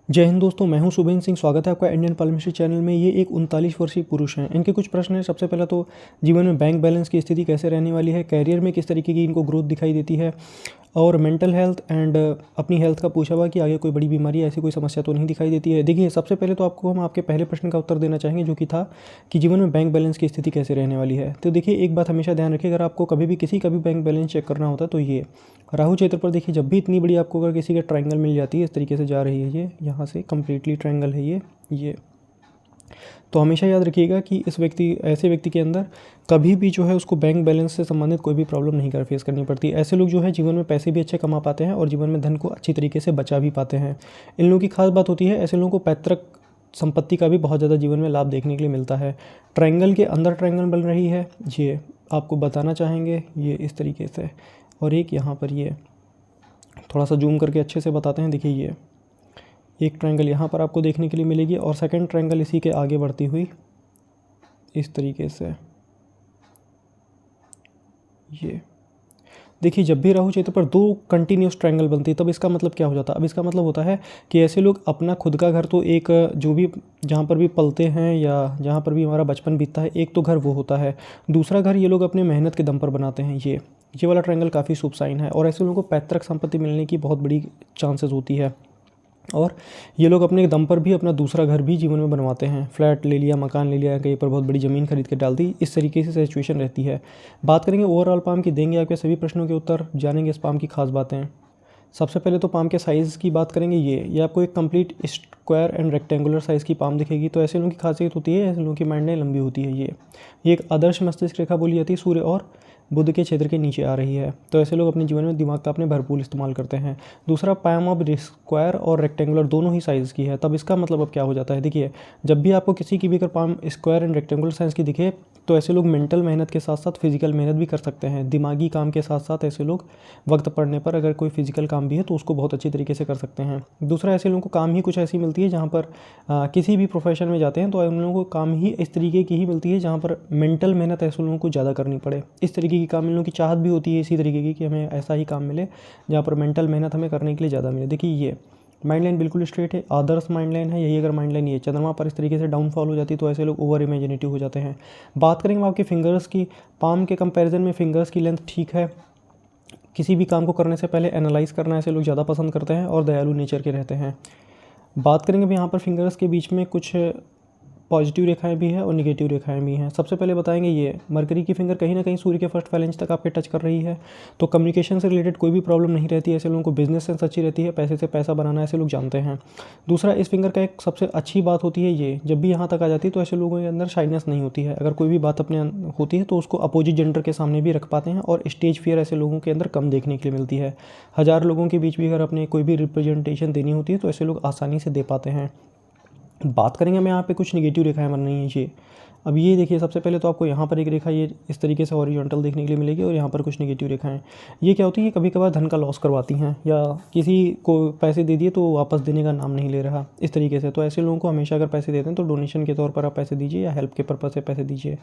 जय हिंद दोस्तों, मैं हूं शुभेंद्र सिंह। स्वागत है आपका इंडियन पार्लियामेंट्री चैनल में। ये एक 39 वर्षीय पुरुष हैं। इनके कुछ प्रश्न हैं। सबसे पहला तो जीवन में बैंक बैलेंस की स्थिति कैसे रहने वाली है, कैरियर में किस तरीके की इनको ग्रोथ दिखाई देती है, और मेंटल हेल्थ एंड अपनी हेल्थ का पूछा हुआ कि आगे कोई बड़ी बीमारी ऐसी कोई समस्या तो नहीं दिखाई देती है। देखिए, सबसे पहले तो आपको हम आपके पहले प्रश्न का उत्तर देना चाहेंगे, जो कि था कि जीवन में बैंक बैलेंस की स्थिति कैसे रहने वाली है। तो देखिए, एक बात हमेशा ध्यान रखिए, अगर आपको कभी भी किसी का भी बैंक बैलेंस चेक करना होता है तो ये राहु क्षेत्र पर देखिए, जब भी इतनी बड़ी आपको अगर किसी का ट्रायंगल मिल जाती है, इस तरीके से जा रही है, ये यहाँ से कम्प्लीटली ट्रायंगल है ये तो हमेशा याद रखिएगा कि ऐसे व्यक्ति के अंदर कभी भी जो है उसको बैंक बैलेंस से संबंधित कोई भी प्रॉब्लम नहीं कर फेस करनी पड़ती। ऐसे लोग जो है जीवन में पैसे भी अच्छे कमा पाते हैं और जीवन में धन को अच्छी तरीके से बचा भी पाते हैं। इन लोगों की खास बात होती है, ऐसे लोगों को पैतृक संपत्ति का भी बहुत ज़्यादा जीवन में लाभ देखने के लिए मिलता है। ट्रायंगल के अंदर ट्रायंगल बन रही है, ये आपको बताना चाहेंगे, ये इस तरीके से, और एक यहाँ पर ये थोड़ा सा जूम करके अच्छे से बताते हैं। देखिए, ये एक ट्रायंगल यहाँ पर आपको देखने के लिए मिलेगी और सेकंड ट्रायंगल इसी के आगे बढ़ती हुई इस तरीके से। ये देखिए, जब भी राहु क्षेत्र पर दो कंटिन्यूस ट्रायंगल बनती है तब इसका मतलब क्या हो जाता है। अब इसका मतलब होता है कि ऐसे लोग अपना खुद का घर तो एक जो भी जहाँ पर भी पलते हैं या जहाँ पर भी हमारा बचपन बीतता है, एक तो घर वो होता है, दूसरा घर ये लोग अपने मेहनत के दम पर बनाते हैं। ये वाला ट्रायंगल काफ़ी शुभ साइन है और ऐसे लोगों को पैतृक संपत्ति मिलने की बहुत बड़ी चांसेस होती है और ये लोग अपने दम पर भी अपना दूसरा घर भी जीवन में बनवाते हैं। फ्लैट ले लिया, मकान ले लिया, कहीं पर बहुत बड़ी ज़मीन खरीद के डाल दी, इस तरीके से सिचुएशन रहती है। बात करेंगे ओवरऑल पाम की, देंगे आपके सभी प्रश्नों के उत्तर, जानेंगे इस पाम की खास बातें। सबसे पहले तो पाम के साइज़ की बात करेंगे। ये आपको एक complete square and rectangular size की पाम दिखेगी। तो ऐसे लोगों की खासियत होती है, ऐसे लोगों की माइंड लाइन लंबी होती है। ये एक आदर्श मस्तिष्क रेखा बोली जाती है, सूर्य और बुध के क्षेत्र के नीचे आ रही है। तो ऐसे लोग अपने जीवन में दिमाग का अपने भरपूर इस्तेमाल करते हैं। दूसरा, पाम अब स्क्वायर और रेक्टेंगुलर दोनों ही साइज़ की है। तब इसका मतलब अब क्या हो जाता है, देखिए, जब भी आपको किसी की भी अगर palm square and rectangular size की दिखे तो ऐसे लोग मेंटल मेहनत के साथ साथ फिजिकल मेहनत भी कर सकते हैं। दिमागी काम के साथ साथ ऐसे लोग वक्त पड़ने पर अगर कोई फिजिकल काम भी है तो उसको बहुत अच्छी तरीके से कर सकते हैं। दूसरा, ऐसे लोगों को काम ही कुछ ऐसी मिलती है जहाँ पर किसी भी प्रोफेशन में जाते हैं तो उन लोगों को काम ही इस तरीके की ही मिलती है जहाँ पर मेंटल मेहनत ऐसे लोगों को ज़्यादा करनी पड़े। इस तरीके की काम इन लोगों की चाहत भी होती है इसी तरीके की कि हमें ऐसा ही काम मिले जहाँ पर मेंटल मेहनत हमें करने के लिए ज़्यादा मिले। देखिए, ये माइंड लाइन बिल्कुल स्ट्रेट है, आदर्श माइंड लाइन है। यही अगर माइंड लाइन ये चंद्रमा पर इस तरीके से डाउनफॉल हो जाती है तो ऐसे लोग ओवर इमेजिनेटिव हो जाते हैं। बात करेंगे आपके फिंगर्स की, पाम के कंपैरिजन में फिंगर्स की लेंथ ठीक है। किसी भी काम को करने से पहले एनालाइज करना ऐसे लोग ज़्यादा पसंद करते हैं और दयालु नेचर के रहते हैं। बात करेंगे अब यहाँ पर फिंगर्स के बीच में कुछ पॉजिटिव रेखाएं भी हैं और निगेटिव रेखाएं भी हैं। सबसे पहले बताएंगे, ये मरकरी की फिंगर कहीं ना कहीं सूर्य के फर्स्ट फाइलेंस तक आपके टच कर रही है, तो कम्युनिकेशन से रिलेटेड कोई भी प्रॉब्लम नहीं रहती है। ऐसे लोगों को बिजनेस सेंस अच्छी रहती है, पैसे से पैसा बनाना ऐसे लोग जानते हैं। दूसरा, इस फिंगर का एक सबसे अच्छी बात होती है, ये जब भी यहाँ तक आ जाती है तो ऐसे लोगों के अंदर शाइनेस नहीं होती है। अगर कोई भी बात अपने होती है तो उसको अपोजिट जेंडर के सामने भी रख पाते हैं और स्टेज फियर ऐसे लोगों के अंदर कम देखने के लिए मिलती है। 1000 लोगों के बीच भी अगर अपने कोई भी रिप्रेजेंटेशन देनी होती है तो ऐसे लोग आसानी से दे पाते हैं। बात करेंगे हमें यहाँ पे कुछ नेगेटिव रेखाएं बन रही हैं। ये अब ये देखिए, सबसे पहले तो आपको यहाँ पर एक रेखा ये इस तरीके से हॉरिजॉन्टल देखने के लिए मिलेगी और यहाँ पर कुछ नेगेटिव रेखाएं। ये क्या होती है, कभी कभार धन का लॉस करवाती हैं या किसी को पैसे दे दिए तो वापस देने का नाम नहीं ले रहा, इस तरीके से। तो ऐसे लोगों को हमेशा अगर पैसे देते हैं तो डोनेशन के तौर पर आप पैसे दीजिए या हेल्प के पर्पज़ से पैसे दीजिए।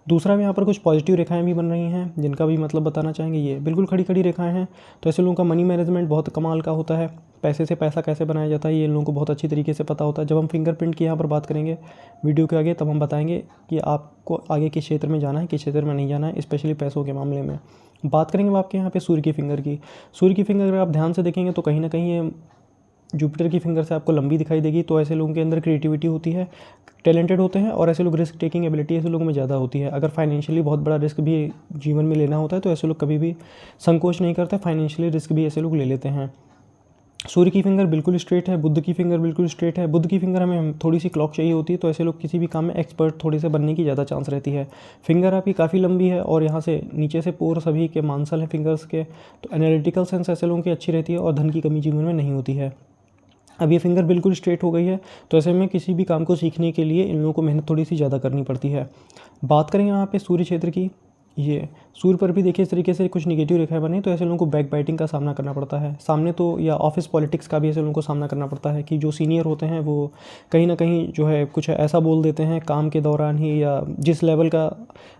दूसरा, यहाँ पर कुछ पॉजिटिव रेखाएं भी बन रही हैं जिनका भी मतलब बताना चाहेंगे। ये बिल्कुल खड़ी खड़ी रेखाएं हैं। तो ऐसे लोगों का मनी मैनेजमेंट बहुत कमाल का होता है। पैसे से पैसा कैसे बनाया जाता है ये इन लोगों को बहुत अच्छी तरीके से पता होता है। जब हम फिंगरप्रिंट की यहाँ पर बात करेंगे वीडियो के आगे, तब हम बताएंगे कि आपको आगे किस क्षेत्र में जाना है, किस क्षेत्र में नहीं जाना है, स्पेशली पैसों के मामले में। बात करेंगे आपके यहाँ पे सूर्य की फिंगर की। सूर्य की फिंगर अगर आप ध्यान से देखेंगे तो कहीं ना कहीं ये जुपिटर की फिंगर से आपको लंबी दिखाई देगी। तो ऐसे लोगों के अंदर क्रिएटिविटी होती है, टैलेंटेड होते हैं और ऐसे लोग रिस्क टेकिंग एबिलिटी ऐसे लोगों में ज़्यादा होती है। अगर फाइनेंशियली बहुत बड़ा रिस्क भी जीवन में लेना होता है तो ऐसे लोग कभी भी संकोच नहीं करते, फाइनेंशियली रिस्क भी ऐसे लोग ले लेते हैं। सूर्य की फिंगर बिल्कुल स्ट्रेट है, बुध की फिंगर बिल्कुल स्ट्रेट है। बुध की फिंगर हमें थोड़ी सी क्लॉक चाहिए होती है, तो ऐसे लोग किसी भी काम में एक्सपर्ट थोड़े से बनने की ज़्यादा चांस रहती है। फिंगर आपकी काफ़ी लंबी है और यहाँ से नीचे से पोर सभी के मांसल हैं फिंगर्स के, तो एनालिटिकल सेंस ऐसे लोगों की अच्छी रहती है और धन की कमी जीवन में नहीं होती है। अब ये फिंगर बिल्कुल स्ट्रेट हो गई है, तो ऐसे में किसी भी काम को सीखने के लिए इन लोगों को मेहनत थोड़ी सी ज़्यादा करनी पड़ती है। बात करें यहाँ पे सूर्य क्षेत्र की, ये सूर्य पर भी देखिए इस तरीके से कुछ निगेटिव रेखाएं बनी, तो ऐसे लोगों को बैक बाइटिंग का सामना करना पड़ता है सामने, तो या ऑफिस पॉलिटिक्स का भी ऐसे लोगों को सामना करना पड़ता है कि जो सीनियर होते हैं वो कहीं ना कहीं जो है कुछ ऐसा बोल देते हैं काम के दौरान ही, या जिस लेवल का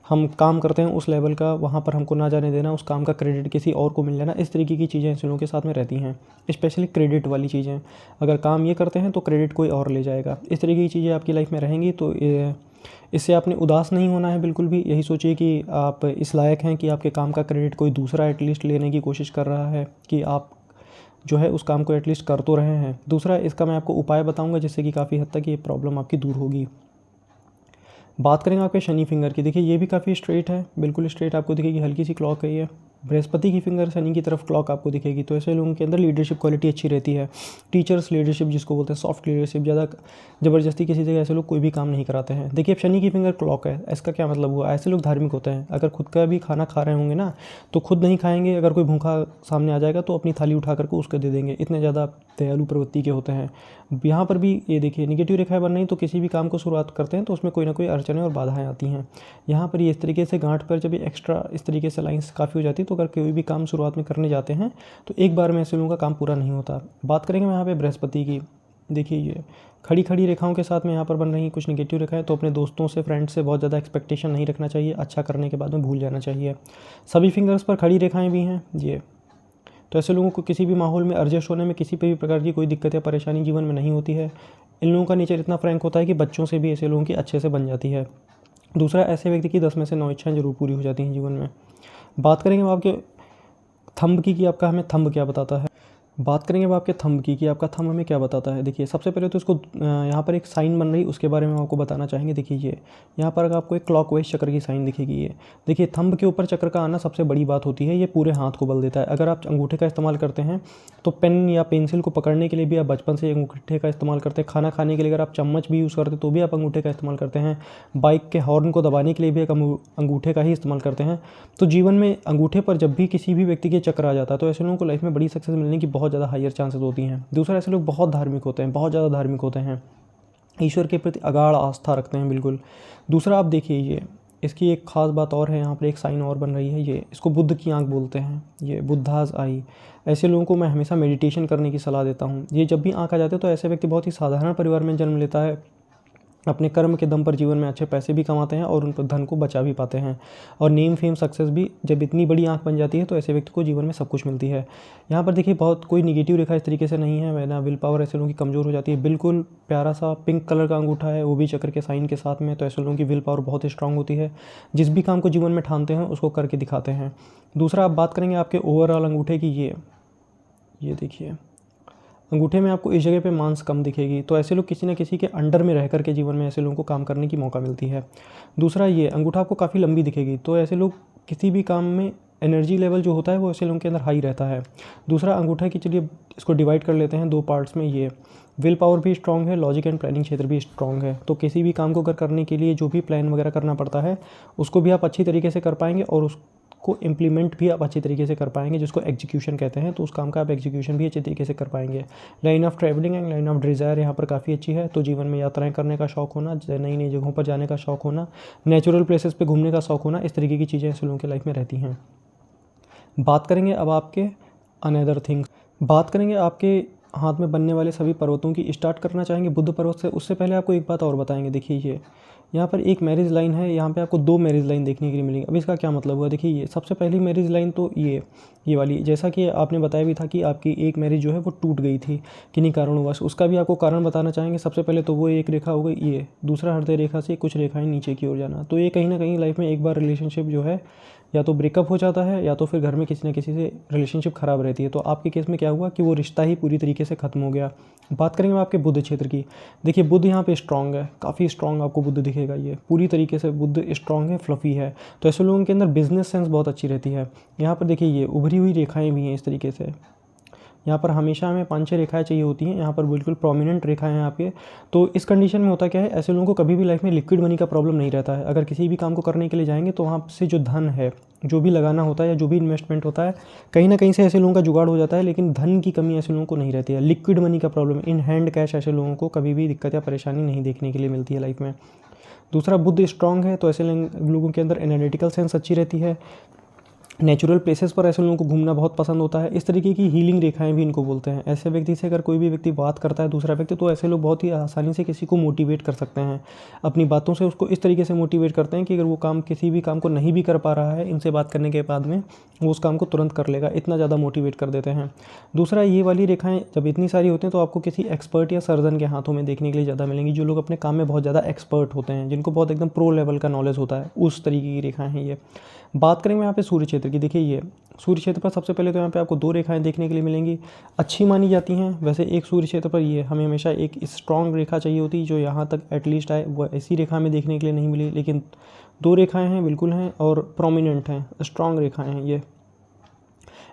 हम काम करते हैं उस लेवल का वहाँ पर हमको ना जाने देना, उस काम का क्रेडिट किसी और को मिल जाना, इस तरीके की चीज़ें ऐसे लोगों के साथ में रहती हैं। स्पेशली क्रेडिट वाली चीज़ें, अगर काम ये करते हैं तो क्रेडिट कोई और ले जाएगा, इस तरीके की चीज़ें आपकी लाइफ में रहेंगी। तो इससे आपने उदास नहीं होना है बिल्कुल भी। यही सोचिए कि आप इस लायक हैं कि आपके काम का क्रेडिट कोई दूसरा एटलीस्ट लेने की कोशिश कर रहा है, कि आप जो है उस काम को एटलीस्ट कर तो रहे हैं। दूसरा, इसका मैं आपको उपाय बताऊंगा जिससे कि काफ़ी हद तक ये प्रॉब्लम आपकी दूर होगी। बात करेंगे आपके शनि फिंगर की। देखिए ये भी काफ़ी स्ट्रेट है, बिल्कुल स्ट्रेट आपको दिखेगी, हल्की सी क्लॉक है ये। बृहस्पति की फिंगर शनि की तरफ क्लॉक आपको दिखेगी, तो ऐसे लोगों के अंदर लीडरशिप क्वालिटी अच्छी रहती है। टीचर्स लीडरशिप जिसको बोलते हैं, सॉफ्ट लीडरशिप, ज़्यादा ज़बरदस्ती किसी जगह ऐसे लोग कोई भी काम नहीं कराते हैं। देखिए अब शनि की फिंगर क्लॉक है, इसका क्या मतलब हुआ, ऐसे लोग धार्मिक होते हैं। अगर खुद का भी खाना खा रहे होंगे ना तो खुद नहीं खाएंगे, अगर कोई भूखा सामने आ जाएगा तो अपनी थाली उठा करके उसको दे देंगे, इतने ज़्यादा दयालु प्रवृत्ति के होते हैं। यहाँ पर भी ये देखिए निगेटिव रेखाएं बन रही, तो किसी भी काम को शुरुआत करते हैं तो उसमें कोई ना कोई अड़चनें और बाधाएं आती हैं। यहाँ पर ये इस तरीके से गांठ पर जब एक्स्ट्रा इस तरीके से लाइंस काफ़ी हो जाती है, तो अगर कोई भी काम शुरुआत में करने जाते हैं तो एक बार में ऐसे लोगों का काम पूरा नहीं होता। बात करेंगे मैं यहाँ पे बृहस्पति की। देखिए ये खड़ी खड़ी रेखाओं के साथ में यहाँ पर बन रही कुछ निगेटिव रेखाएं, तो अपने दोस्तों से, फ्रेंड्स से बहुत ज़्यादा एक्सपेक्टेशन नहीं रखना चाहिए, अच्छा करने के बाद में भूल जाना चाहिए। सभी फिंगर्स पर खड़ी रेखाएं भी हैं ये, तो ऐसे लोगों को किसी भी माहौल में एडजस्ट होने में किसी भी प्रकार की कोई दिक्कत या परेशानी जीवन में नहीं होती है। इन लोगों का नेचर इतना फ्रैंक होता है कि बच्चों से भी ऐसे लोगों की अच्छे से बन जाती है। दूसरा, ऐसे व्यक्ति की 10 में से 9 इच्छाएं जरूर पूरी हो जाती हैं जीवन में। बात करेंगे अब आपके थंब की कि आपका हमें थंब क्या बताता है। बात करेंगे अब आपके थंब की कि आपका थंब हमें क्या बताता है। देखिए सबसे पहले तो इसको यहाँ पर एक साइन बन रही, उसके बारे में आपको बताना चाहेंगे। देखिए ये यहाँ पर अगर आपको एक क्लॉकवाइज चक्र की साइन दिखेगी ये। देखिए थंब के ऊपर चक्र का आना सबसे बड़ी बात होती है, ये पूरे हाथ को बल देता है। अगर आप अंगूठे का इस्तेमाल करते हैं तो पेन या पेंसिल को पकड़ने के लिए भी आप बचपन से अंगूठे का इस्तेमाल करते हैं। खाना खाने के लिए अगर आप चम्मच भी यूज़ करते हैं तो भी आप अंगूठे का इस्तेमाल करते हैं। बाइक के हॉर्न को दबाने के लिए भी एक अंगूठे का ही इस्तेमाल करते हैं। तो जीवन में अंगूठे पर जब भी किसी भी व्यक्ति के चक्र आ जाता है तो ऐसे लोगों को लाइफ में बड़ी सक्सेस मिलने की बहुत ज़्यादा हायर चांसेस होती हैं। दूसरा, ऐसे लोग बहुत धार्मिक होते हैं, बहुत ज़्यादा धार्मिक होते हैं, ईश्वर के प्रति अगाध आस्था रखते हैं बिल्कुल। दूसरा आप देखिए ये, इसकी एक खास बात और है, यहाँ पर एक साइन और बन रही है ये, इसको बुद्ध की आंख बोलते हैं, ये बुद्धाज आई। ऐसे लोगों को मैं हमेशा मेडिटेशन करने की सलाह देता हूँ। ये जब भी आंख आ जाते हैं तो ऐसे व्यक्ति बहुत ही साधारण परिवार में जन्म लेता है, अपने कर्म के दम पर जीवन में अच्छे पैसे भी कमाते हैं और उन पर धन को बचा भी पाते हैं। और नेम फेम सक्सेस भी जब इतनी बड़ी आंख बन जाती है तो ऐसे व्यक्ति को जीवन में सब कुछ मिलती है। यहाँ पर देखिए बहुत कोई निगेटिव रेखा इस तरीके से नहीं है, वरना विल पावर ऐसे लोगों की कमज़ोर हो जाती है। बिल्कुल प्यारा सा पिंक कलर का अंगूठा है, वो भी चक्र के साइन के साथ में, तो ऐसे लोगों की विल पावर बहुत स्ट्रांग होती है, जिस भी काम को जीवन में ठानते हैं उसको करके दिखाते हैं। दूसरा, आप बात करेंगे आपके ओवरऑल अंगूठे की। ये देखिए अंगूठे में आपको इस जगह पे मांस कम दिखेगी, तो ऐसे लोग किसी न किसी के अंडर में रह करके जीवन में ऐसे लोगों को काम करने की मौका मिलती है। दूसरा, ये अंगूठा आपको काफ़ी लंबी दिखेगी, तो ऐसे लोग किसी भी काम में एनर्जी लेवल जो होता है वो ऐसे लोगों के अंदर हाई रहता है। दूसरा, अंगूठा की, चलिए इसको डिवाइड कर लेते हैं दो पार्ट्स में। ये विल पावर भी स्ट्रांग है, लॉजिक एंड प्लानिंग क्षेत्र भी स्ट्रांग है, तो किसी भी काम को अगर करने के लिए जो भी प्लान वगैरह करना पड़ता है उसको भी आप अच्छी तरीके से कर पाएंगे और को इम्प्लीमेंट भी आप अच्छी तरीके से कर पाएंगे, जिसको एग्जीक्यूशन कहते हैं, तो उस काम का आप एग्जीक्यूशन भी अच्छे तरीके से कर पाएंगे। Line of travelling and line of desire यहाँ पर काफ़ी अच्छी है, तो जीवन में यात्राएं करने का शौक होना, नई नई जगहों पर जाने का शौक होना, नेचुरल प्लेसेस पे घूमने का शौक होना, इस तरीके की चीज़ें ऐसे लोगों की लाइफ में रहती हैं। बात करेंगे अब आपके अनदर थिंग्स। बात करेंगे आपके हाथ में बनने वाले सभी पर्वतों की। स्टार्ट करना चाहेंगे बुद्ध पर्वत से। उससे पहले आपको एक बात और बताएंगे। देखिए ये यहाँ पर एक मैरिज लाइन है, यहाँ पे आपको 2 मैरिज लाइन देखने के लिए मिलेंगी। अब इसका क्या मतलब हुआ, देखिए ये सबसे पहली मैरिज लाइन तो ये वाली, जैसा कि आपने बताया भी था कि आपकी एक मैरिज जो है वो टूट गई थी किन्हीं कारणवश, उसका भी आपको कारण बताना चाहेंगे। सबसे पहले तो वो एक रेखा हो गई ये, दूसरा हृदय रेखा से कुछ रेखाएं नीचे की ओर जाना, तो ये कहीं ना कहीं लाइफ में एक बार रिलेशनशिप जो है या तो ब्रेकअप हो जाता है या तो फिर घर में किसी न किसी से रिलेशनशिप ख़राब रहती है। तो आपके केस में क्या हुआ कि वो रिश्ता ही पूरी तरीके से ख़त्म हो गया। बात करेंगे आपके बुद्ध क्षेत्र की। देखिए बुद्ध यहाँ पे स्ट्रांग है, काफ़ी स्ट्रांग आपको बुद्ध दिखेगा, ये पूरी तरीके से बुद्ध स्ट्रांग है, फ्लफ़ी है, तो ऐसे लोगों के अंदर बिजनेस सेंस बहुत अच्छी रहती है। यहाँ पर देखिए ये उभरी हुई रेखाएँ भी हैं इस तरीके से, यहाँ पर हमेशा हमें 5-6 रेखाएं चाहिए होती हैं, यहाँ पर बिल्कुल प्रोमिनेंट रेखाएं हैं आपके। तो इस कंडीशन में होता क्या है, ऐसे लोगों को कभी भी लाइफ में लिक्विड मनी का प्रॉब्लम नहीं रहता है। अगर किसी भी काम को करने के लिए जाएंगे तो वहाँ से जो धन है, जो भी लगाना होता है या जो भी इन्वेस्टमेंट होता है, कहीं ना कहीं से ऐसे लोगों का जुगाड़ हो जाता है, लेकिन धन की कमी ऐसे लोगों को नहीं रहती है। लिक्विड मनी का प्रॉब्लम, इन हैंड कैश ऐसे लोगों को कभी भी दिक्कत या परेशानी नहीं देखने के लिए मिलती है लाइफ में। दूसरा बुध स्ट्रांग है तो ऐसे लोगों के अंदर एनालिटिकल सेंस अच्छी रहती है। नेचुरल प्लेसेस पर ऐसे लोगों को घूमना बहुत पसंद होता है। इस तरीके की हीलिंग रेखाएं भी इनको बोलते हैं। ऐसे व्यक्ति से अगर कोई भी व्यक्ति बात करता है दूसरा व्यक्ति, तो ऐसे लोग बहुत ही आसानी से किसी को मोटिवेट कर सकते हैं। अपनी बातों से उसको इस तरीके से मोटिवेट करते हैं कि अगर वो काम किसी भी काम को नहीं भी कर पा रहा है, इनसे बात करने के बाद में वो उस काम को तुरंत कर लेगा, इतना ज़्यादा मोटिवेट कर देते हैं। दूसरा, ये वाली रेखाएँ जब इतनी सारी होती हैं तो आपको किसी एक्सपर्ट या सर्जन के हाथों में देखने के लिए ज़्यादा मिलेंगी, जो लोग अपने काम में बहुत ज़्यादा एक्सपर्ट होते हैं, जिनको बहुत एकदम प्रो लेवल का नॉलेज होता है, उस तरीके की रेखाएँ हैं ये। बात करेंगे यहाँ पे सूर्य क्षेत्र की। देखिए ये सूर्य क्षेत्र पर सबसे पहले तो यहाँ पे आपको 2 रेखाएं देखने के लिए मिलेंगी, अच्छी मानी जाती हैं। वैसे एक सूर्य क्षेत्र पर ये हमें हमेशा एक स्ट्रॉन्ग रेखा चाहिए होती, जो यहाँ तक एटलीस्ट आए, वो ऐसी रेखा में देखने के लिए नहीं मिली, लेकिन 2 रेखाएं हैं, बिल्कुल हैं और प्रोमिनेंट हैं, स्ट्रॉन्ग रेखाएं हैं ये।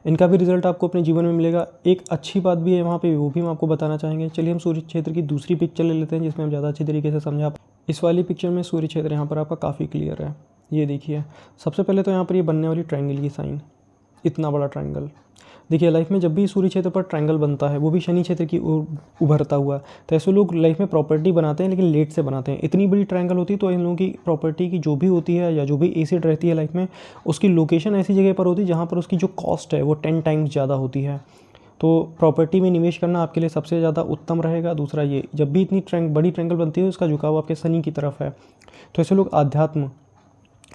इनका भी रिजल्ट आपको अपने जीवन में मिलेगा। एक अच्छी बात भी है वहाँ पे, वो भी हम आपको बताना चाहेंगे। चलिए हम सूर्य क्षेत्र की दूसरी पिक्चर ले लेते हैं, जिसमें हम ज़्यादा अच्छी तरीके से समझा। इस वाली पिक्चर में सूर्य क्षेत्र यहाँ पर आपका काफ़ी क्लियर है। ये देखिए, सबसे पहले तो यहाँ पर ये बनने वाली ट्रायंगल की साइन, इतना बड़ा ट्रायंगल। देखिए लाइफ में जब भी सूर्य क्षेत्र पर ट्रायंगल बनता है, वो भी शनि क्षेत्र की ओर उभरता हुआ, तो ऐसे लोग लाइफ में प्रॉपर्टी बनाते हैं, लेकिन लेट से बनाते हैं। इतनी बड़ी ट्रायंगल होती है तो इन लोगों की प्रॉपर्टी की जो भी होती है या जो भी एसेट रहती है लाइफ में, उसकी लोकेशन ऐसी जगह पर होती है जहाँ पर उसकी जो कॉस्ट है वो 10 टाइम्स ज़्यादा होती है। तो प्रॉपर्टी में निवेश करना आपके लिए सबसे ज़्यादा उत्तम रहेगा। दूसरा, ये जब भी इतनी बड़ी ट्रायंगल बनती है, उसका झुकाव आपके शनि की तरफ है, तो ऐसे लोग आध्यात्म,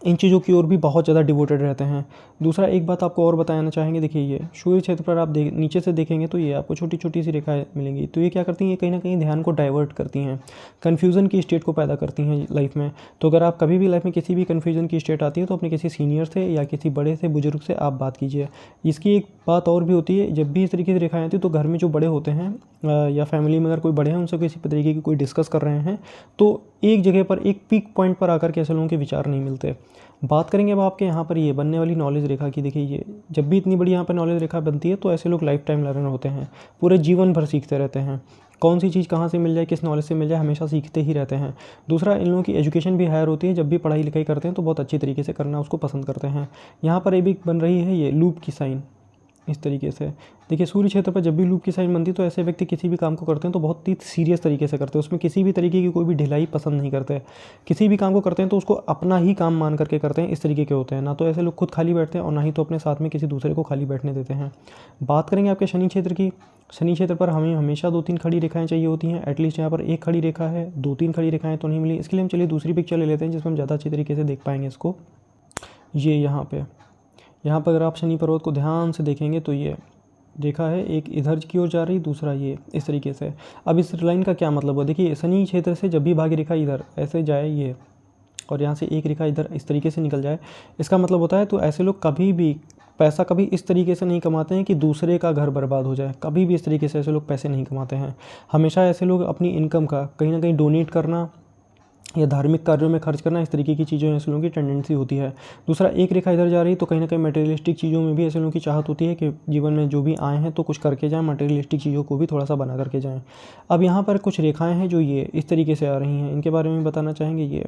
इन चीज़ों की ओर भी बहुत ज़्यादा डिवोटेड रहते हैं। दूसरा, एक बात आपको और बताना चाहेंगे। देखिए ये सूर्य क्षेत्र पर आप नीचे से देखेंगे तो ये आपको छोटी छोटी सी रेखाएं मिलेंगी, तो ये क्या करती हैं, ये कहीं ना कहीं ध्यान को डाइवर्ट करती हैं, कन्फ्यूज़न की स्टेट को पैदा करती हैं लाइफ में। तो अगर आप कभी भी लाइफ में किसी भी कन्फ्यूज़न की स्टेट आती है, तो अपने किसी सीनियर से या किसी बड़े से बुजुर्ग से आप बात कीजिए। इसकी एक बात और भी होती है, जब भी इस तरीके की रेखाएँ आती है तो घर में जो बड़े होते हैं या फैमिली में अगर कोई बड़े हैं, उनसे किसी तरीके की कोई डिस्कस कर रहे हैं, तो एक जगह पर एक पीक पॉइंट पर आकर के ऐसे लोगों के विचार नहीं मिलते। बात करेंगे अब आपके यहाँ पर ये बनने वाली नॉलेज रेखा की। देखिए ये जब भी इतनी बड़ी यहाँ पर नॉलेज रेखा बनती है, तो ऐसे लोग लाइफ टाइम लर्नर होते हैं, पूरे जीवन भर सीखते रहते हैं। कौन सी चीज़ कहाँ से मिल जाए, किस नॉलेज से मिल जाए, हमेशा सीखते ही रहते हैं। दूसरा, इन लोगों की एजुकेशन भी हायर होती है, जब भी पढ़ाई लिखाई करते हैं तो बहुत अच्छी तरीके से करना उसको पसंद करते हैं। यहाँ पर ये भी बन रही है ये लूप की साइन, इस तरीके से। देखिए सूर्य क्षेत्र पर जब भी लूप की साइन बनती है, तो ऐसे व्यक्ति किसी भी काम को करते हैं तो बहुत ही सीरियस तरीके से करते हैं, उसमें किसी भी तरीके की कोई भी ढिलाई पसंद नहीं करते। किसी भी काम को करते हैं तो उसको अपना ही काम मान करके करते हैं, इस तरीके के होते हैं। ना तो ऐसे लोग खुद खाली बैठते हैं और ना ही तो अपने साथ में किसी दूसरे को खाली बैठने देते हैं। बात करेंगे आपके शनि क्षेत्र की। शनि क्षेत्र पर हमें हमेशा 2-3 खड़ी रेखाएं चाहिए होती हैं, एटलीस्ट यहाँ पर 1 खड़ी रेखा है, 2-3 खड़ी रेखाएं तो नहीं मिली। इसके लिए हम चलिए दूसरी पिक्चर ले लेते हैं, जिसमें हम ज़्यादा अच्छी तरीके से देख पाएंगे इसको। ये यहाँ पर अगर आप शनि पर्वत को ध्यान से देखेंगे तो ये रेखा है, एक इधर की ओर जा रही, दूसरा ये इस तरीके से। अब इस लाइन का क्या मतलब है, देखिए शनि क्षेत्र से जब भी भाग्य रेखा इधर ऐसे जाए ये, और यहाँ से एक रेखा इधर इस तरीके से निकल जाए, इसका मतलब होता है तो ऐसे लोग कभी भी पैसा कभी इस तरीके से नहीं कमाते हैं कि दूसरे का घर बर्बाद हो जाए। कभी भी इस तरीके से ऐसे लोग पैसे नहीं कमाते हैं। हमेशा ऐसे लोग अपनी इनकम का कहीं ना कहीं डोनेट करना या धार्मिक कार्यों में खर्च करना, इस तरीके की चीज़ों में ऐसे लोगों की टेंडेंसी होती है। दूसरा, एक रेखा इधर जा रही तो कहीं ना कहीं मटेरियलिस्टिक चीज़ों में भी ऐसे लोगों की चाहत होती है कि जीवन में जो भी आए हैं तो कुछ करके जाएं, मटेरियलिस्टिक चीज़ों को भी थोड़ा सा बना करके जाएं। अब यहाँ पर कुछ रेखाएं हैं जो ये इस तरीके से आ रही हैं, इनके बारे में बताना चाहेंगे।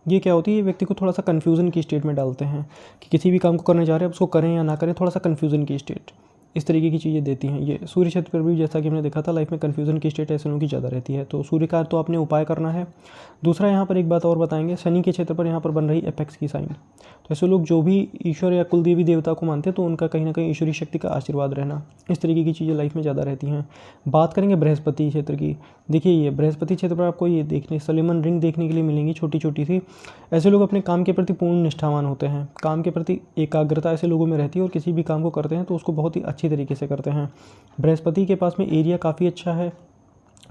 ये क्या होती है, ये व्यक्ति को थोड़ा सा कन्फ्यूज़न की स्टेट में डालते हैं कि किसी भी काम को करने जा रहे हैं, उसको करें या ना करें, थोड़ा सा कन्फ्यूज़न की स्टेट, इस तरीके की चीज़ें देती हैं। ये सूर्य क्षेत्र पर भी जैसा कि हमने देखा था, लाइफ में कन्फ्यूज़न की स्टेट ऐसे लोगों की ज़्यादा रहती है, तो सूर्य का तो आपने उपाय करना है। दूसरा, यहाँ पर एक बात और बताएंगे, शनि के क्षेत्र पर यहाँ पर बन रही एपेक्स की साइन, तो ऐसे लोग जो भी ईश्वर या कुल देवी देवता को मानते हैं तो उनका कहीं ना कहीं ईश्वरीय शक्ति का आशीर्वाद रहना, इस तरीके की चीज़ें लाइफ में ज़्यादा रहती हैं। बात करेंगे बृहस्पति क्षेत्र की। देखिए ये बृहस्पति क्षेत्र पर आपको ये देखने सलेमन रिंग देखने के लिए मिलेंगी, छोटी छोटी सी। ऐसे लोग अपने काम के प्रति पूर्ण निष्ठावान होते हैं, काम के प्रति एकाग्रता ऐसे लोगों में रहती है और किसी भी काम को करते हैं तो उसको बहुत ही अच्छी तरीके से करते हैं। बृहस्पति के पास में एरिया काफ़ी अच्छा है,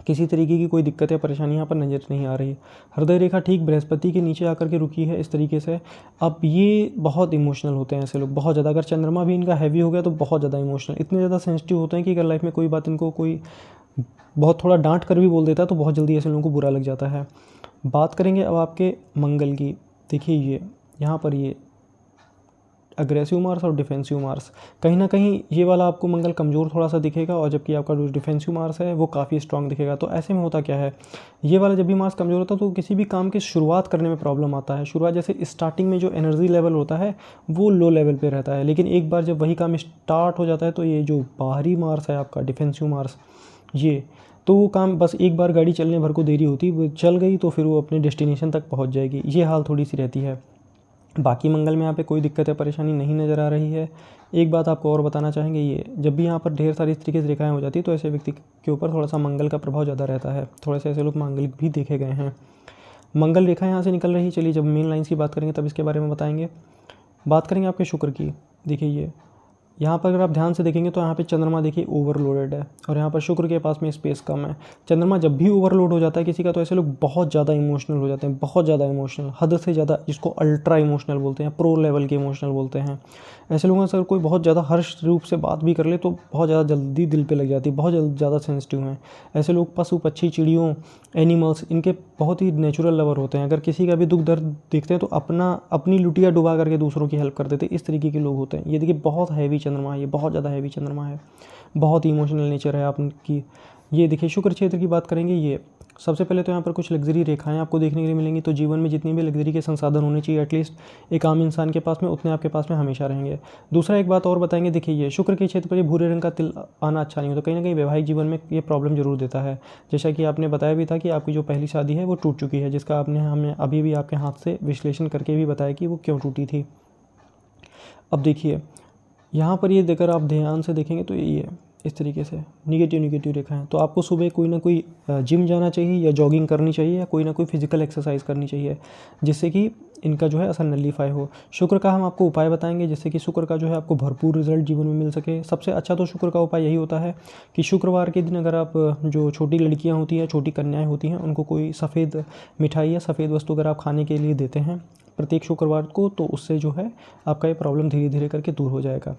किसी तरीके की कोई दिक्कत या परेशानी यहाँ पर नज़र नहीं आ रही। हृदय रेखा ठीक बृहस्पति के नीचे आकर के रुकी है इस तरीके से। अब ये बहुत इमोशनल होते हैं ऐसे लोग, बहुत ज़्यादा। अगर चंद्रमा भी इनका हैवी हो गया तो बहुत ज़्यादा इमोशनल, इतने ज़्यादा सेंसिटिव होते हैं कि अगर लाइफ में कोई बात इनको कोई बहुत थोड़ा डांट कर भी बोल देता है तो बहुत जल्दी ऐसे लोगों को बुरा लग जाता है। बात करेंगे अब आपके मंगल की। देखिए ये यहाँ पर ये अग्रेसिव मार्स और डिफेंसिव मार्स, कहीं ना कहीं ये वाला आपको मंगल कमज़ोर थोड़ा सा दिखेगा, और जबकि आपका जो डिफेंसिव मार्स है वो काफ़ी स्ट्रांग दिखेगा। तो ऐसे में होता क्या है, ये वाला जब भी मार्स कमज़ोर होता है तो किसी भी काम की शुरुआत करने में प्रॉब्लम आता है। शुरुआत जैसे स्टार्टिंग में जो एनर्जी लेवल होता है वो लो लेवल पे रहता है, लेकिन एक बार जब वही काम स्टार्ट हो जाता है तो ये जो बाहरी मार्स है आपका डिफेंसिव मार्स, ये तो वो काम बस एक बार गाड़ी चलने भर को देरी होती, वो चल गई तो फिर वो अपने डेस्टिनेशन तक पहुँच जाएगी। ये हाल थोड़ी सी रहती है। बाकी मंगल में यहाँ पे कोई दिक्कत या परेशानी नहीं नज़र आ रही है। एक बात आपको और बताना चाहेंगे, ये जब भी यहाँ पर ढेर सारी इस तरीके से रेखाएँ हो जाती है तो ऐसे व्यक्ति के ऊपर थोड़ा सा मंगल का प्रभाव ज़्यादा रहता है। थोड़े से ऐसे लोग मांगलिक भी देखे गए हैं। मंगल रेखा यहाँ से निकल रही है। चलिए जब मेन लाइन्स की बात करेंगे तब इसके बारे में बताएंगे। बात करेंगे आपके शुक्र की। देखिए ये यहाँ पर अगर आप ध्यान से देखेंगे तो यहाँ पे चंद्रमा देखिए ओवरलोडेड है और यहाँ पर शुक्र के पास में स्पेस कम है। चंद्रमा जब भी ओवरलोड हो जाता है किसी का तो ऐसे लोग बहुत ज़्यादा इमोशनल हो जाते हैं, बहुत ज़्यादा इमोशनल, हद से ज़्यादा, जिसको अल्ट्रा इमोशनल बोलते हैं, प्रो लेवल के इमोशनल बोलते हैं। ऐसे लोगों से अगर कोई बहुत ज़्यादा हर्ष रूप से बात भी कर ले तो बहुत ज़्यादा जल्दी दिल पे लग जाती है, बहुत ज़्यादा सेंसिटिव हैं। ऐसे लोग पशु पक्षी चिड़ियों एनिमल्स इनके बहुत ही नेचुरल लवर होते हैं। अगर किसी का भी दुख दर्द देखते हैं तो अपनी लुटिया डुबा करके दूसरों की हेल्प कर देते हैं। इस तरीके के लोग होते हैं। ये देखिए बहुत हैवी चंद्रमा है, ये बहुत ज़्यादा हैवी चंद्रमा है, बहुत इमोशनल नेचर है आपकी। ये देखिए शुक्र क्षेत्र की बात करेंगे। ये सबसे पहले तो यहाँ पर कुछ लग्जरी रेखाएं आपको देखने के लिए मिलेंगी। तो जीवन में जितनी भी लग्जरी के संसाधन होने चाहिए एटलीस्ट एक आम इंसान के पास में, उतने आपके पास में हमेशा रहेंगे। दूसरा एक बात और बताएंगे, देखिए ये शुक्र के क्षेत्र पर ये भूरे रंग का तिल आना अच्छा नहीं होता, कहीं ना कहीं वैवाहिक जीवन में ये प्रॉब्लम जरूर देता है। जैसा कि आपने बताया भी था कि आपकी जो पहली शादी है वो टूट चुकी है, जिसका आपने हमें अभी भी आपके हाथ से विश्लेषण करके भी बताया कि वो क्यों टूटी थी। अब देखिए यहाँ पर ये देकर आप ध्यान से देखेंगे तो ये इस तरीके से निगेटिव रेखा है। तो आपको सुबह कोई ना कोई जिम जाना चाहिए या जॉगिंग करनी चाहिए या कोई ना कोई फिजिकल एक्सरसाइज करनी चाहिए, जिससे कि इनका जो है असर नलीफाई हो। शुक्र का हम आपको उपाय बताएंगे जिससे कि शुक्र का जो है आपको भरपूर रिजल्ट जीवन में मिल सके। सबसे अच्छा तो शुक्र का उपाय यही होता है कि शुक्रवार के दिन अगर आप जो छोटी लड़कियाँ होती हैं, छोटी कन्याएँ होती हैं, उनको कोई सफ़ेद मिठाई या सफ़ेद वस्तु अगर आप खाने के लिए देते हैं प्रत्येक शुक्रवार को, तो उससे जो है आपका ये प्रॉब्लम धीरे धीरे करके दूर हो जाएगा।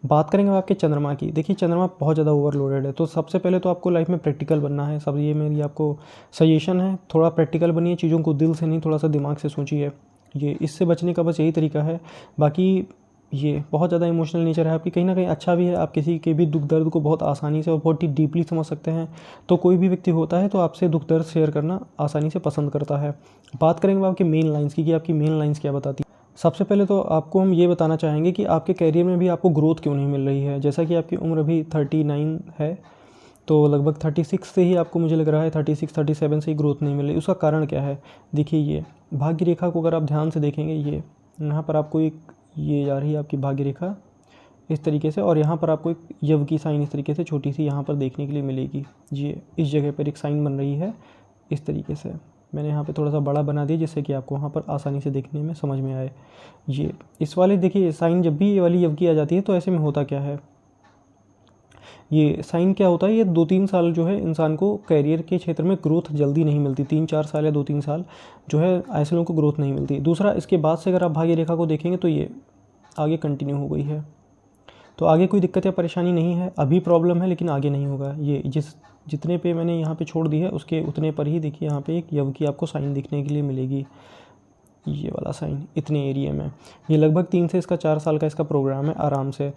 बात करेंगे आपके चंद्रमा की। देखिए चंद्रमा बहुत ज़्यादा ओवरलोडेड है, तो सबसे पहले तो आपको लाइफ में प्रैक्टिकल बनना है। सब ये मेरी आपको सजेशन है, थोड़ा प्रैक्टिकल बनिए, चीज़ों को दिल से नहीं थोड़ा सा दिमाग से सोचिए। ये इससे बचने का बस यही तरीका है। बाकी ये बहुत ज़्यादा इमोशनल नेचर है आपकी, कहीं ना कहीं अच्छा भी है। आप किसी के भी दुख दर्द को बहुत आसानी से और बहुत ही डीपली समझ सकते हैं। तो कोई भी व्यक्ति होता है तो आपसे दुख दर्द शेयर करना आसानी से पसंद करता है। बात करेंगे आपकी मेन लाइन्स की कि आपकी मेन लाइन्स क्या बताती है। सबसे पहले तो आपको हम ये बताना चाहेंगे कि आपके करियर में भी आपको ग्रोथ क्यों नहीं मिल रही है। जैसा कि आपकी उम्र अभी 39 है, तो लगभग 36 से ही आपको मुझे लग रहा है 36-37 से ही ग्रोथ नहीं मिल रही। उसका कारण क्या है? देखिए ये भाग्य रेखा को अगर आप ध्यान से देखेंगे, ये यहाँ पर आपको एक ये जा रही है आपकी भाग्य रेखा इस तरीके से, और यहाँ पर आपको एक यव की साइन इस तरीके से छोटी सी यहाँ पर देखने के लिए मिलेगी। ये इस जगह पर एक साइन बन रही है इस तरीके से। मैंने यहाँ पे थोड़ा सा बड़ा बना दिया जिससे कि आपको वहाँ पर आसानी से देखने में समझ में आए। ये इस वाले देखिए साइन जब भी ये वाली यव की आ जाती है तो ऐसे में होता क्या है, ये साइन क्या होता है, ये 2-3 साल जो है इंसान को करियर के क्षेत्र में ग्रोथ जल्दी नहीं मिलती। 3-4 साल या 2-3 साल जो है ऐसे लोगों को ग्रोथ नहीं मिलती। दूसरा इसके बाद से अगर आप भाग्य रेखा को देखेंगे तो ये आगे कंटिन्यू हो गई है, तो आगे कोई दिक्कत या परेशानी नहीं है। अभी प्रॉब्लम है लेकिन आगे नहीं होगा। ये जितने पे मैंने यहाँ पे छोड़ दी है उसके उतने पर ही देखिए यहाँ पे एक यव की आपको साइन दिखने के लिए मिलेगी, ये वाला साइन इतने एरिया में। ये लगभग 3 से इसका 4 साल का इसका प्रोग्राम है आराम से।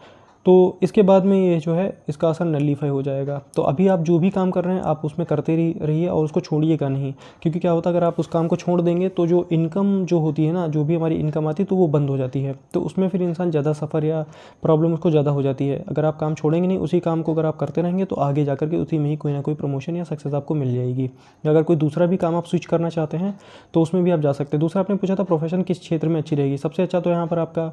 तो इसके बाद में ये जो है इसका असर नलीफाई हो जाएगा। तो अभी आप जो भी काम कर रहे हैं आप उसमें करते रहिए और उसको छोड़िएगा नहीं, क्योंकि क्या होता है अगर आप उस काम को छोड़ देंगे तो जो इनकम जो होती है ना, जो भी हमारी इनकम आती है तो वो बंद हो जाती है। तो उसमें फिर इंसान ज़्यादा सफ़र या प्रॉब्लम उसको ज़्यादा हो जाती है। अगर आप काम छोड़ेंगे नहीं, उसी काम को अगर आप करते रहेंगे तो आगे जा कर के उसी में ही कोई ना कोई प्रमोशन या सक्सेस आपको मिल जाएगी। अगर कोई दूसरा भी काम आप स्विच करना चाहते हैं तो उसमें भी आप जा सकते हैं। दूसरा आपने पूछा था प्रोफेशन किस क्षेत्र में अच्छी रहेगी। सबसे अच्छा तो यहाँ पर आपका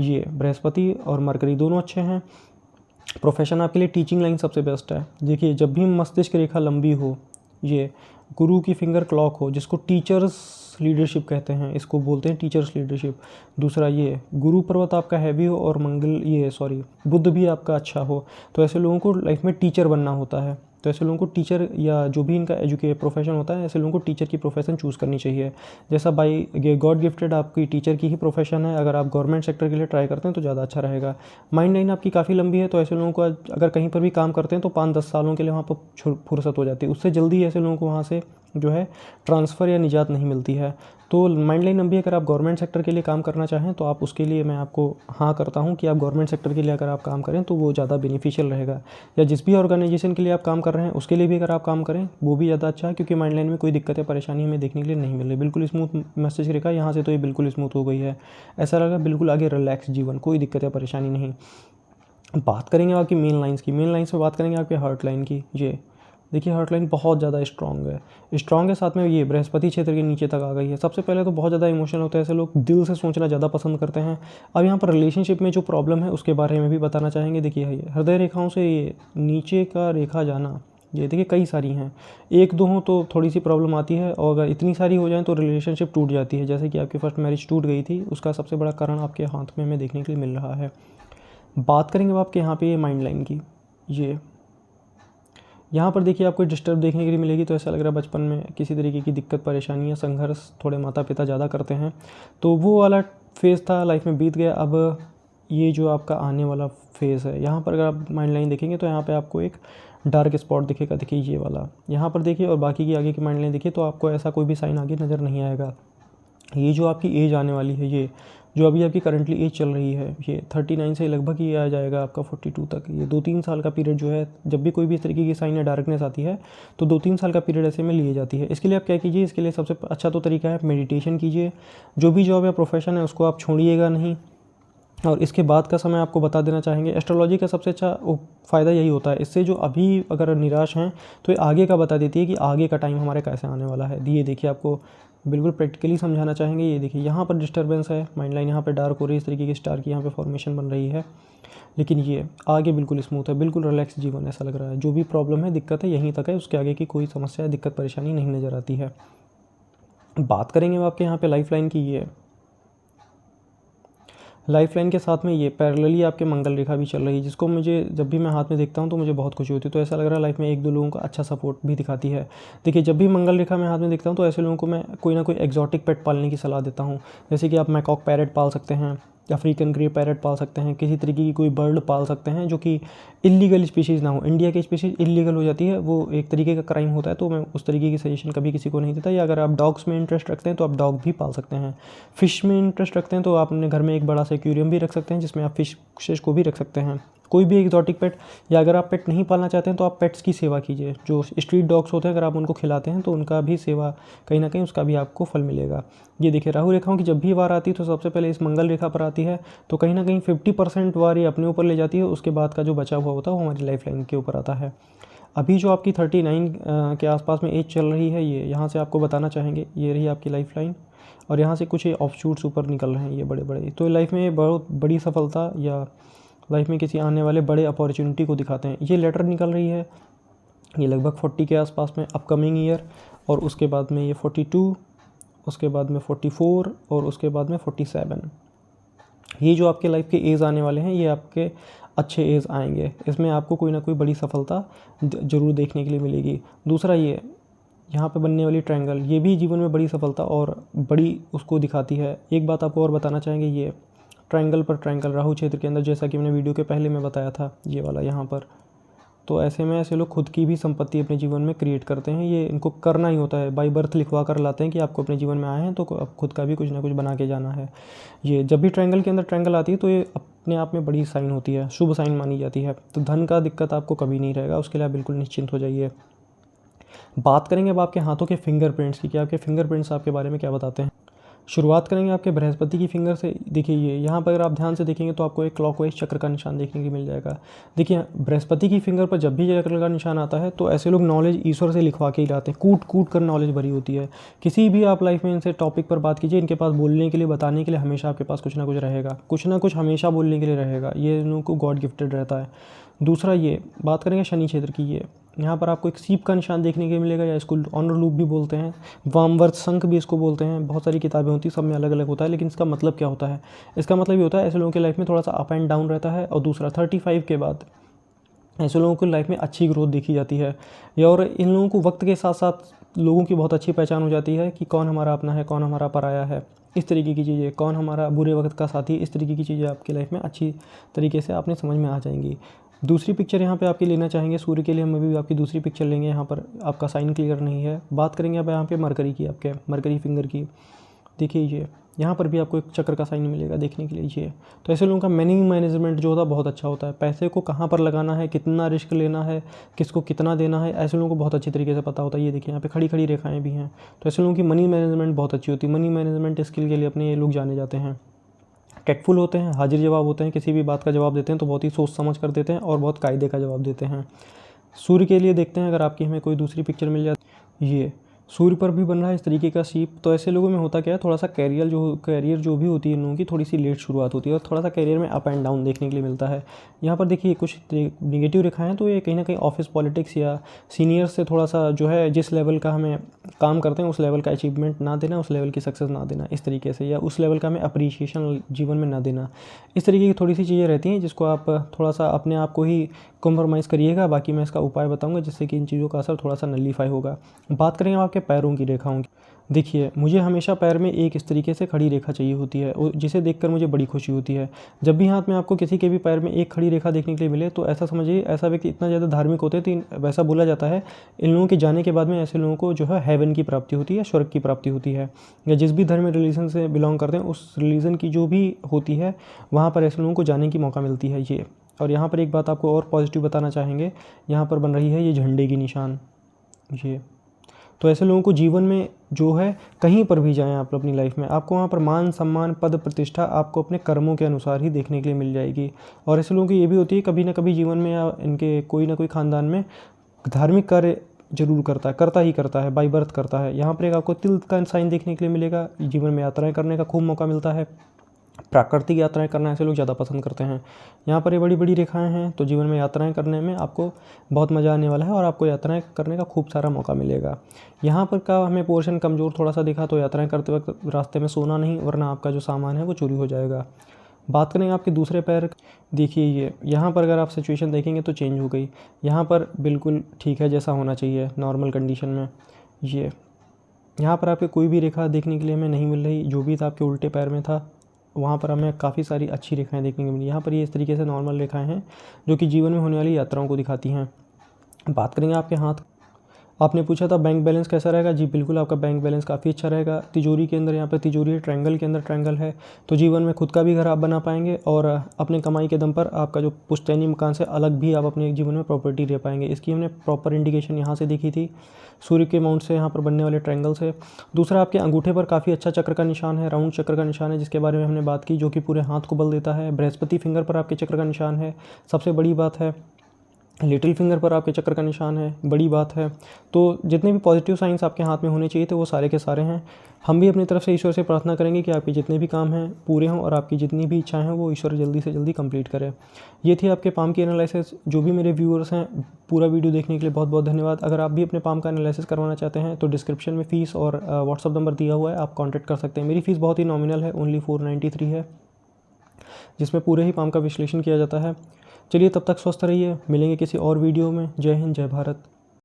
ये बृहस्पति और मरकरी दोनों अच्छे हैं। प्रोफेशन आपके लिए टीचिंग लाइन सबसे बेस्ट है। देखिए जब भी मस्तिष्क रेखा लंबी हो, ये गुरु की फिंगर क्लॉक हो, जिसको टीचर्स लीडरशिप कहते हैं, इसको बोलते हैं टीचर्स लीडरशिप। दूसरा ये गुरु पर्वत आपका हैवी हो और बुध भी आपका अच्छा हो, तो ऐसे लोगों को लाइफ में टीचर बनना होता है। तो ऐसे लोगों को टीचर या जो भी इनका प्रोफेशन होता है, ऐसे लोगों को टीचर की प्रोफेशन चूज़ करनी चाहिए। जैसा बाई गॉड गिफ्टेड आपकी टीचर की ही प्रोफेशन है, अगर आप गवर्नमेंट सेक्टर के लिए ट्राई करते हैं तो ज़्यादा अच्छा रहेगा। माइंड लाइन आपकी काफ़ी लंबी है, तो ऐसे लोगों को अगर कहीं पर भी काम करते हैं तो 5-10 सालों के लिए वहाँ पर फुर्सत हो जाती है। उससे जल्दी ऐसे लोगों को वहाँ से जो है ट्रांसफ़र या निजात नहीं मिलती है। तो माइंड लाइन लंबी, अगर आप गवर्नमेंट सेक्टर के लिए काम करना चाहें तो आप उसके लिए मैं आपको हाँ करता हूँ कि आप गवर्नमेंट सेक्टर के लिए अगर आप काम करें तो वो ज़्यादा बेनिफिशियल रहेगा। या जिस भी ऑर्गेनाइजेशन के लिए आप काम कर रहे हैं उसके लिए भी अगर आप काम करें वो भी ज़्यादा अच्छा है, क्योंकि माइंड लाइन में कोई दिक्कत या परेशानी हमें देखने के लिए नहीं मिल रही। बिल्कुल स्मूथ मैसेज रेखा यहाँ से तो ये बिल्कुल स्मूथ हो गई है, ऐसा लगा बिल्कुल आगे रिलैक्स जीवन, कोई दिक्कत या परेशानी नहीं। बात करेंगे आपकी मेन लाइन्स की। मेन लाइन्स में बात करेंगे आपके हार्ट लाइन की। ये देखिए हार्ट लाइन बहुत ज़्यादा स्ट्रॉन्ग है, साथ में ये बृहस्पति क्षेत्र के नीचे तक आ गई है। सबसे पहले तो बहुत ज़्यादा इमोशनल होता है, ऐसे लोग दिल से सोचना ज़्यादा पसंद करते हैं। अब यहाँ पर रिलेशनशिप में जो प्रॉब्लम है उसके बारे में भी बताना चाहेंगे। देखिए ये हृदय रेखाओं से ये नीचे का रेखा जाना, ये देखिए कई सारी हैं, एक दो हों तो थोड़ी सी प्रॉब्लम आती है, और अगर इतनी सारी हो जाएं तो रिलेशनशिप टूट जाती है। जैसे कि आपकी फर्स्ट मैरिज टूट गई थी, उसका सबसे बड़ा कारण आपके हाथ में हमें देखने के लिए मिल रहा है। बात करेंगे अब आपके यहाँ पे ये माइंड लाइन की, ये यहाँ पर देखिए आपको डिस्टर्ब देखने के लिए मिलेगी। तो ऐसा लग रहा है बचपन में किसी तरीके की दिक्कत परेशानियाँ संघर्ष थोड़े माता पिता ज़्यादा करते हैं, तो वो वाला फेज़ था लाइफ में बीत गया। अब ये जो आपका आने वाला फेज़ है, यहाँ पर अगर आप माइंड लाइन देखेंगे तो यहाँ पे आपको एक डार्क स्पॉट दिखेगा, देखिए ये वाला यहाँ पर देखिए, और बाकी की आगे की माइंड लाइन देखिए तो आपको ऐसा कोई भी साइन आगे नज़र नहीं आएगा। ये जो आपकी एज आने वाली है, ये जो अभी आपकी करंटली एज चल रही है, ये 39 से लगभग ये आ जाएगा आपका 42 तक। ये 2-3 साल का पीरियड जो है, जब भी कोई भी इस तरीके की साइन या डार्कनेस आती है तो 2-3 साल का पीरियड ऐसे में लिए जाती है। इसके लिए आप क्या कीजिए, इसके लिए सबसे अच्छा तो तरीका है मेडिटेशन कीजिए। जो भी जॉब या प्रोफेशन है उसको आप छोड़िएगा नहीं। और इसके बाद का समय आपको बता देना चाहेंगे, एस्ट्रोलॉजी का सबसे अच्छा फ़ायदा यही होता है, इससे जो अभी अगर निराश हैं तो ये आगे का बता देती है कि आगे का टाइम हमारे कैसे आने वाला है। ये देखिए आपको बिल्कुल प्रैक्टिकली समझाना चाहेंगे। ये देखिए यहाँ पर डिस्टर्बेंस है, माइंड लाइन यहाँ पे डार्क हो रही है, इस तरीके की स्टार की यहाँ पे फॉर्मेशन बन रही है, लेकिन ये आगे बिल्कुल स्मूथ है, बिल्कुल रिलैक्स जीवन ऐसा लग रहा है। जो भी प्रॉब्लम है, दिक्कत है, यहीं तक है, उसके आगे की कोई समस्या दिक्कत परेशानी नहीं नज़र आती है। बात करेंगे अब आपके यहाँ पे लाइफ लाइन की, ये लाइफ लाइन के साथ में ये पैरेलली आपके मंगल रेखा भी चल रही है, जिसको मुझे जब भी मैं हाथ में देखता हूँ तो मुझे बहुत खुशी होती है। तो ऐसा लग रहा है लाइफ में एक दो लोगों का अच्छा सपोर्ट भी दिखाती है। देखिए जब भी मंगल रेखा मैं हाथ में देखता हूँ तो ऐसे लोगों को मैं कोई ना कोई एक्जॉटिक पेट पालने की सलाह देता हूँ। जैसे कि आप मैकॉक पैरेट पाल सकते हैं, अफ्रीकन ग्रे पैरेट पाल सकते हैं, किसी तरीके की कोई बर्ड पाल सकते हैं जो कि इलीगल स्पीशीज़ ना हो। इंडिया की स्पीशीज़ इलीगल हो जाती है, वो एक तरीके का क्राइम होता है, तो मैं उस तरीके की सजेशन कभी किसी को नहीं देता। या अगर आप डॉग्स में इंटरेस्ट रखते हैं तो आप डॉग भी पाल सकते हैं। फ़िश में इंटरेस्ट रखते हैं तो आप अपने घर में एक बड़ा सा एक्वेरियम भी रख सकते हैं, जिसमें आप फिश को भी रख सकते हैं। कोई भी एक्जॉटिक पेट, या अगर आप पेट नहीं पालना चाहते हैं तो आप पेट्स की सेवा कीजिए। जो स्ट्रीट डॉग्स होते हैं अगर आप उनको खिलाते हैं तो उनका भी सेवा कहीं ना कहीं उसका भी आपको फल मिलेगा। ये देखिए राहु रेखाओं की जब भी वार आती है तो सबसे पहले इस मंगल रेखा पर आती है, तो कहीं ना कहीं 50% वार ये अपने ऊपर ले जाती है, उसके बाद का जो बचा हुआ होता है वो हमारी लाइफ लाइन के ऊपर आता है। अभी जो आपकी 39 के आसपास में एज चल रही है, ये यहाँ से आपको बताना चाहेंगे, ये रही आपकी लाइफ लाइन, और यहाँ से कुछ ऑफ शूट्स ऊपर निकल रहे हैं ये बड़े बड़े। तो लाइफ में बहुत बड़ी सफलता या लाइफ में किसी आने वाले बड़े अपॉर्चुनिटी को दिखाते हैं। ये लेटर निकल रही है, ये लगभग 40 के आसपास में अपकमिंग ईयर, और उसके बाद में ये 42, उसके बाद में 44, और उसके बाद में 47। ये जो आपके लाइफ के एज आने वाले हैं ये आपके अच्छे एज आएंगे, इसमें आपको कोई ना कोई बड़ी सफलता ज़रूर देखने के लिए मिलेगी। दूसरा ये यहाँ पे बनने वाली ट्रायंगल, ये भी जीवन में बड़ी सफलता और बड़ी उसको दिखाती है। एक बात आपको और बताना चाहेंगे, ये ट्रायंगल पर ट्रायंगल राहु क्षेत्र के अंदर, जैसा कि मैंने वीडियो के पहले में बताया था, ये वाला यहाँ पर, तो ऐसे में ऐसे लोग खुद की भी संपत्ति अपने जीवन में क्रिएट करते हैं। ये इनको करना ही होता है, बाय बर्थ लिखवा कर लाते हैं कि आपको अपने जीवन में आए हैं तो अब खुद का भी कुछ ना कुछ बना के जाना है। ये जब भी ट्रायंगल के अंदर ट्रायंगल आती है तो ये अपने आप में बड़ी साइन होती है, शुभ साइन मानी जाती है। तो धन का दिक्कत आपको कभी नहीं रहेगा, उसके लिए आप बिल्कुल निश्चिंत हो जाइए। बात करेंगे अब आपके हाथों के फिंगरप्रिंट्स की, कि आपके फिंगरप्रिंट्स आपके बारे में क्या बताते हैं। शुरुआत करेंगे आपके बृहस्पति की फिंगर से। देखिए ये यहाँ पर अगर आप ध्यान से देखेंगे तो आपको एक क्लॉकवाइज चक्र का निशान देखने को मिल जाएगा। देखिए बृहस्पति की फिंगर पर जब भी चक्र का निशान आता है तो ऐसे लोग नॉलेज ईश्वर से लिखवा के ही लाते हैं, कूट कूट कर नॉलेज भरी होती है। किसी भी आप लाइफ में इनसे टॉपिक पर बात कीजिए, इनके पास बोलने के लिए, बताने के लिए हमेशा आपके पास कुछ ना कुछ रहेगा, कुछ ना कुछ हमेशा बोलने के लिए रहेगा। ये इन लोगों को गॉड गिफ्टेड रहता है। दूसरा ये बात करेंगे शनि क्षेत्र की, ये यहाँ पर आपको एक सीप का निशान देखने को मिलेगा, या इसको ऑनर लूप भी बोलते हैं, वामवर्त शंख भी इसको बोलते हैं। बहुत सारी किताबें होती हैं, सब में अलग अलग होता है, लेकिन इसका मतलब क्या होता है? इसका मतलब ये होता है ऐसे लोगों की लाइफ में थोड़ा सा अप एंड डाउन रहता है। और दूसरा 35 के बाद ऐसे लोगों की लाइफ में अच्छी ग्रोथ देखी जाती है, या और इन लोगों को वक्त के साथ साथ लोगों की बहुत अच्छी पहचान हो जाती है कि कौन हमारा अपना है, कौन हमारा पराया है, इस तरीके की चीज़ें, कौन हमारा बुरे वक्त का साथी, इस तरीके की चीज़ें आपकी लाइफ में अच्छी तरीके से आपने समझ में आ जाएंगी। दूसरी पिक्चर यहाँ पे आपकी लेना चाहेंगे, सूर्य के लिए हम अभी आपकी दूसरी पिक्चर लेंगे। यहाँ पर आपका साइन क्लियर नहीं है। बात करेंगे अब यहाँ पे मरकरी की, आपके मरकरी फिंगर की। देखिए ये यहाँ पर भी आपको एक चक्र का साइन मिलेगा देखने के लिए। ये तो ऐसे लोगों का मनी मैनेजमेंट जो होता है बहुत अच्छा होता है, पैसे को कहाँ पर लगाना है, कितना रिस्क लेना है, किसको कितना देना है, ऐसे लोगों को बहुत अच्छी तरीके से पता होता है। ये देखिए यहाँ पे खड़ी खड़ी रेखाएँ भी हैं, तो ऐसे लोगों की मनी मैनेजमेंट बहुत अच्छी होती है। मनी मैनेजमेंट स्किल के लिए अपने ये लोग जाने जाते हैं। टेक्टफुल होते हैं, हाजिर जवाब होते हैं, किसी भी बात का जवाब देते हैं तो बहुत ही सोच समझ कर देते हैं और बहुत कायदे का जवाब देते हैं। सूर्य के लिए देखते हैं, अगर आपकी हमें कोई दूसरी पिक्चर मिल जाती, ये सूर्य पर भी बन रहा है इस तरीके का शीप। तो ऐसे लोगों में होता क्या है, थोड़ा सा कैरियर जो भी होती है इन लोगों की थोड़ी सी लेट शुरुआत होती है और थोड़ा सा कैरियर में अप एंड डाउन देखने के लिए मिलता है। यहाँ पर देखिए कुछ निगेटिव रेखाएं हैं, तो ये कहीं ना कहीं ऑफिस पॉलिटिक्स या सीनियर से थोड़ा सा जो है जिस लेवल का हमें काम करते हैं उस लेवल का अचीवमेंट ना देना, उस लेवल की सक्सेस ना देना इस तरीके से, या उस लेवल का हमें अप्रिशिएशन जीवन में ना देना, इस तरीके की थोड़ी सी चीज़ें रहती हैं जिसको आप थोड़ा सा अपने आप को ही कॉम्प्रोमाइज़ करिएगा। बाकी मैं इसका उपाय बताऊंगा जिससे कि इन चीज़ों का असर थोड़ा सा नलीफाई होगा। बात करेंगे आपके पैरों की रेखाओं की। देखिए मुझे हमेशा पैर में एक इस तरीके से खड़ी रेखा चाहिए होती है और जिसे देखकर मुझे बड़ी खुशी होती है। जब भी हाथ में आपको किसी के भी पैर में एक खड़ी रेखा देखने के लिए मिले तो ऐसा समझिए ऐसा व्यक्ति इतना ज़्यादा धार्मिक होते हैं, तो वैसा बोला जाता है इन लोगों के जाने के बाद में ऐसे लोगों को जो है हेवन की प्राप्ति होती है, स्वर्ग की प्राप्ति होती है। या जिस भी धर्म रिलीजन से बिलोंग करते हैं उस रिलीजन की जो भी होती है वहाँ पर ऐसे लोगों को जाने की मौका मिलती है ये। और यहाँ पर एक बात आपको और पॉजिटिव बताना चाहेंगे, यहाँ पर बन रही है ये झंडे की निशान ये। तो ऐसे लोगों को जीवन में जो है कहीं पर भी जाएं आप अपनी लाइफ में, आपको वहाँ पर मान सम्मान पद प्रतिष्ठा आपको अपने कर्मों के अनुसार ही देखने के लिए मिल जाएगी। और ऐसे लोगों की ये भी होती है कभी ना कभी जीवन में या इनके कोई ना कोई खानदान में धार्मिक कार्य जरूर करता ही करता है, बाई बर्थ करता है। यहाँ पर एक आपको तिल का साइन देखने के लिए मिलेगा। जीवन में यात्राएं करने का खूब मौका मिलता है, प्राकृतिक यात्राएं करना ऐसे लोग ज़्यादा पसंद करते हैं। यहाँ पर ये बड़ी बड़ी रेखाएं हैं, तो जीवन में यात्राएं करने में आपको बहुत मज़ा आने वाला है और आपको यात्राएं करने का खूब सारा मौका मिलेगा। यहाँ पर का हमें पोर्शन कमज़ोर थोड़ा सा दिखा, तो यात्राएं करते वक्त रास्ते में सोना नहीं, वरना आपका जो सामान है वो चोरी हो जाएगा। बात करेंगे आपके दूसरे पैर, देखिए ये यहाँ पर अगर आप सिचुएशन देखेंगे तो चेंज हो गई। यहाँ पर बिल्कुल ठीक है जैसा होना चाहिए नॉर्मल कंडीशन में। ये यहाँ पर आपके कोई भी रेखा देखने के लिए हमें नहीं मिल रही, जो भी था आपके उल्टे पैर में था वहाँ पर हमें काफ़ी सारी अच्छी रेखाएं देखने को मिली। यहाँ पर ये इस तरीके से नॉर्मल रेखाएं हैं जो कि जीवन में होने वाली यात्राओं को दिखाती हैं। बात करेंगे आपके हाथ, आपने पूछा था बैंक बैलेंस कैसा रहेगा। जी बिल्कुल आपका बैंक बैलेंस काफ़ी अच्छा रहेगा। तिजोरी के अंदर यहाँ पर तिजोरी है, ट्रायंगल के अंदर ट्रायंगल है, तो जीवन में खुद का भी घर आप बना पाएंगे और अपने कमाई के दम पर आपका जो पुश्तैनी मकान से अलग भी आप अपने जीवन में प्रॉपर्टी ले पाएंगे। इसकी हमने प्रॉपर इंडिकेशन यहाँ से देखी थी, सूर्य के माउंट से यहाँ पर बनने वाले ट्रायंगल से। दूसरा आपके अंगूठे पर काफ़ी अच्छा चक्र का निशान है, राउंड चक्र का निशान है जिसके बारे में हमने बात की, जो कि पूरे हाथ को बल देता है। बृहस्पति फिंगर पर आपके चक्र का निशान है, सबसे बड़ी बात है। लिटिल फिंगर पर आपके चक्र का निशान है, बड़ी बात है। तो जितने भी पॉजिटिव साइंस आपके हाथ में होने चाहिए थे वो सारे के सारे हैं। हम भी अपनी तरफ से ईश्वर से प्रार्थना करेंगे कि आपके जितने भी काम हैं पूरे हों और आपकी जितनी भी इच्छाएं हैं वो ईश्वर जल्दी से जल्दी कंप्लीट करे। ये थी आपके पाम की एनालिसिस। जो भी मेरे व्यूअर्स हैं पूरा वीडियो देखने के लिए बहुत बहुत धन्यवाद। अगर आप भी अपने पाम का एनालिसिस करवाना चाहते हैं तो डिस्क्रिप्शन में फ़ीस और व्हाट्सअप नंबर दिया हुआ है, आप कॉन्टैक्ट कर सकते हैं। मेरी फ़ीस बहुत ही नॉमिनल है, ओनली 493 है, जिसमें पूरे ही पाम का विश्लेषण किया जाता है। चलिए तब तक स्वस्थ रहिए, मिलेंगे किसी और वीडियो में। जय हिंद, जय भारत।